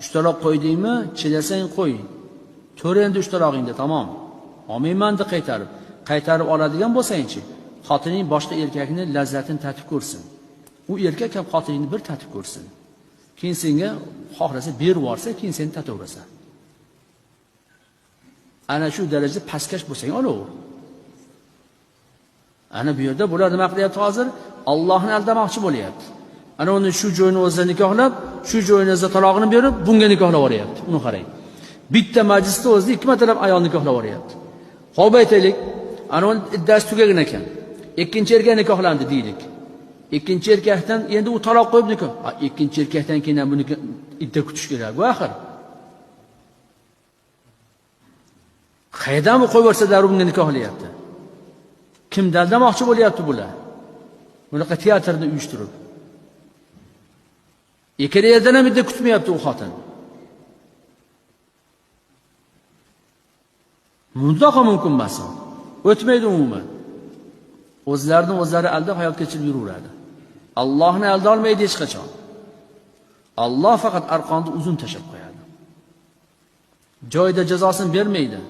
Uchtaloq qo'ydingmi, chilasang qo'y. To'r endi uchtalog'ingda, tamom. Olmayman deb qaytarib oladigan bo'lsang-chi, xotining boshqa erkakning lazzatini tatib ko'rsin. U erkak ham xotiningni bir tatib ko'rsin. Keyin senga xohlasa berib yuborsa, keyin sen tataverasan. Ana shu darajada pastkash bo'lsang olaver. Ana bu yerda bular nima qilyapti hozir? Allohni aldamoqchi bo'lyapti. Ana uni shu joyini o'zida nikohlab, shu joyini o'zida talog'ini berib, bunga nikohlab yuboryapti. Uni qarang. Bitta majlisda o'zida ikki martalab ayol nikohlab yuboryapti. Xo'p aytaylik, ana uni iddasi tugagan ekan. Ikkinchi erkak nikohlandi deylik. Ikkinchi erkakdan endi u taloq qo'yib nikoh. Ikkinchi erkakdan keyin ham buni idda kutish kerak-ku axir. Qayerdan bu qo'yib yuborsa darrov bunga nikohlayapti? Kim daldamoqchi bo'lyapti bular? Bunaqa teatrni uyushtirib. Ikkala yerdan ham idda kutmayapti u xotin. Mutlaqo mumkin emas. O'tmaydi umuman. O'zlari aldab hayot kechirib yuraveradi. Allohni alday olmaydi hech qachon. Alloh faqat arqonni uzun tashab qo'yadi. Joyida jazosini bermaydi.